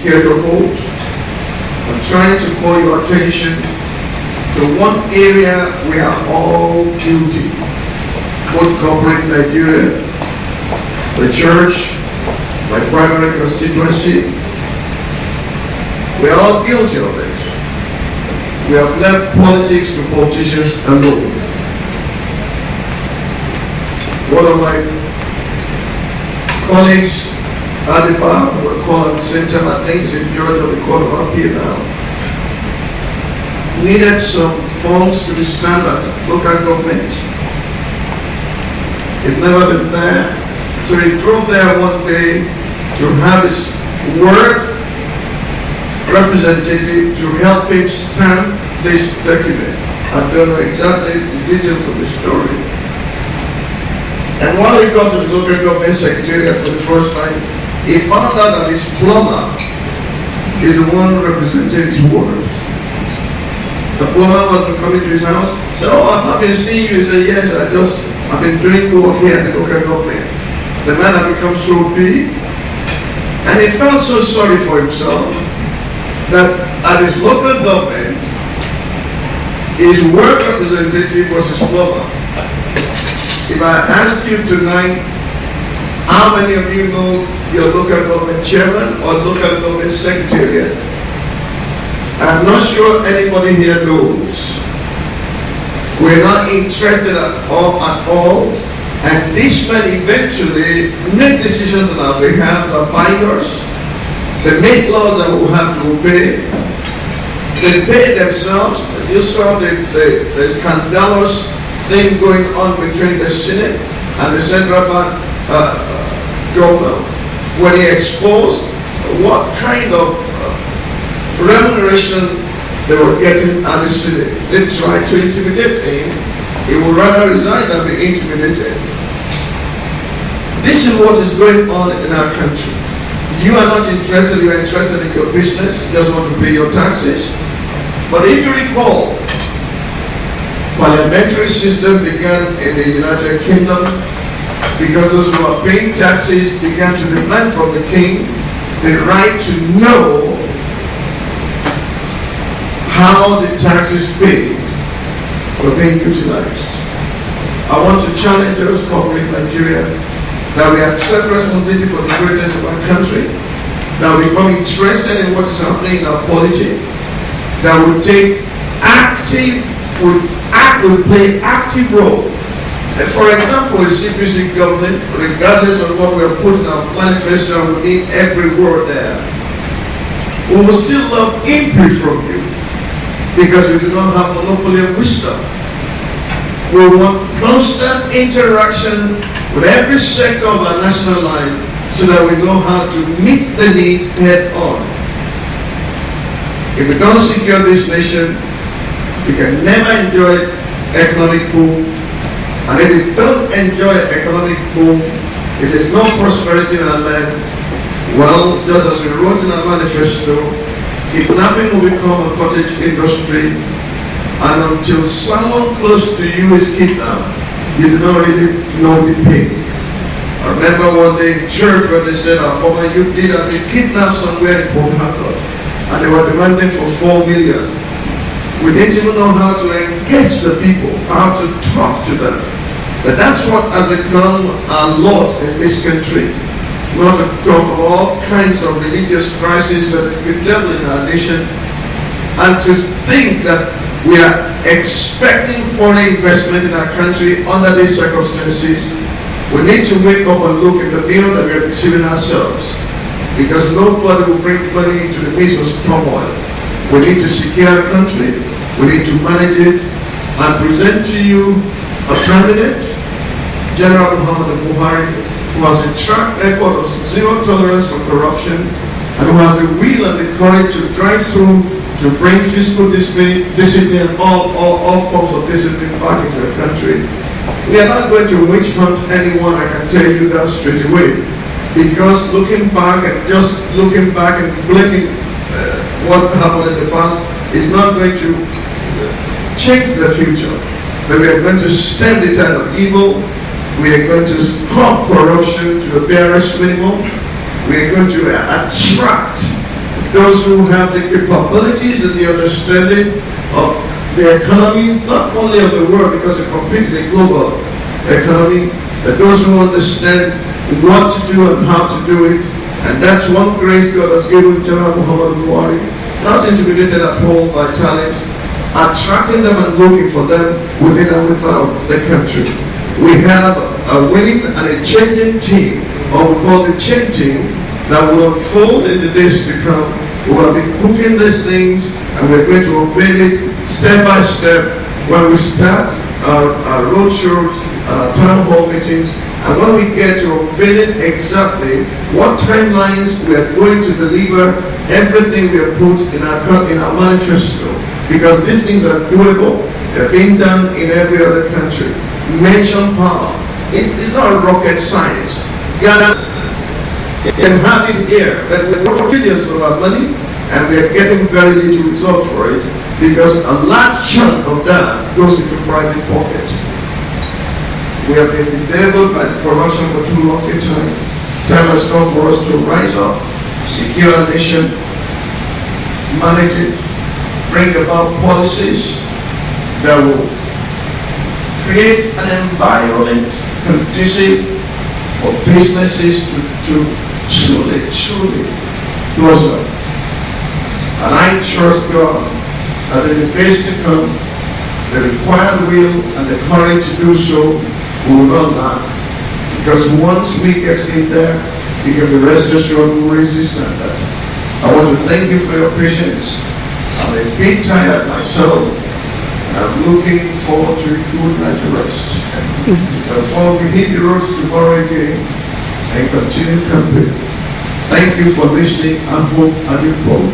hear your vote. I'm trying to call your attention to one area we are all guilty. Both corporate Nigeria, the church, my primary constituency, we are all guilty of it. We have left politics to politicians alone. One of my colleagues at the bar, we call at the same time, I think it's in Georgia, we call him up here now, needed some funds to be spent at local government. It's never been there. So he drove there one day to have his ward representative to help him stamp this document. I don't know exactly the details of the story. And while he got to the local government secretariat for the first time, he found out that his plumber is the one representing his ward. The plumber was coming to his house, said, "Oh, I've not been seeing you." He said, "Yes, I've been doing work here at the local government." The man had become so big, and he felt so sorry for himself that at his local government, his work representative was his plumber. If I ask you tonight, how many of you know your local government chairman or local government secretariat? I'm not sure anybody here knows. We're not interested at all. And these men eventually make decisions on our behalf as binders. They make laws that we have to obey. They pay themselves. You saw the scandalous thing going on between the Senate and the Central Bank governor, when he exposed what kind of remuneration they were getting at the Senate. They tried to intimidate him. He would rather resign than be intimidated. This is what is going on in our country. You are not interested, you are interested in your business, you just want to pay your taxes. But if you recall, parliamentary system began in the United Kingdom because those who are paying taxes began to demand from the king the right to know how the taxes paid were being utilized. I want to challenge those corporate Nigeria that we accept responsibility for the greatness of our country, that we become interested in what is happening in our polity, that we take active, we play active role. And for example, the CPC government, regardless of what we have put in our manifesto, we need every word there. We will still love input from you because we do not have monopoly of wisdom. We want constant interaction with every sector of our national life so that we know how to meet the needs head on. If we don't secure this nation, we can never enjoy economic boom. And if we don't enjoy economic boom, if there's no prosperity in our land, well, just as we wrote in our manifesto, kidnapping will become a cottage industry, and until someone close to you is kidnapped, you do not really know the pain. I remember one day in church when they said our former youth leader had been kidnapped somewhere in Port Harcourt, and they were demanding for 4 million. We didn't even know how to engage the people, how to talk to them. But that's what has become our lot in this country. Not to talk of all kinds of religious crises that is bedeviling our nation, and to think that we are expecting foreign investment in our country under these circumstances. We need to wake up and look in the mirror that we are deceiving ourselves, because nobody will bring money into the midst of turmoil. We need to secure our country, we need to manage it, and present to you a candidate, General Muhammad Buhari, who has a track record of zero tolerance for corruption, and who has the will and the courage to drive through to bring fiscal discipline, all forms of discipline back into the country. We are not going to witch hunt anyone, I can tell you that straight away. Because looking back and blaming what happened in the past is not going to change the future. But we are going to stem the tide of evil. We are going to stop corruption to the barest minimum. We are going to attract those who have the capabilities and the understanding of the economy, not only of the world, because it competes in a global economy, but those who understand what to do and how to do it. And that's one grace God has given General Muhammad Buhari, not intimidated at all by talent, attracting them and looking for them within and without the country. We have a winning and a changing team, or we call it changing, that will unfold in the days to come. We will be cooking these things, and we're going to obey it step by step when we start our road shows and our town hall meetings, and when we get to unveiling exactly what timelines we are going to deliver everything we have put in our manifesto, because these things are doable. They're being done in every other country. Mention power. It is not rocket science. Ghana can have it here, but we're trillions of our money, and we are getting very little result for it, because a large chunk of that goes into private pocket. We have been bedeviled by the corruption for too long a time. Time has come for us to rise up, secure our nation, manage it, bring about policies that will create an environment conducive for businesses to truly blossom. And I trust God that in the days to come, the required will and the courage to do so will not lack. Because once we get in there, you can be rest assured we will resist that. I want to thank you for your patience. I'm a bit tired myself. I'm looking forward to a good night's rest. Before we hit the roads tomorrow again and continue campaign. Thank you for listening. I hope I did both.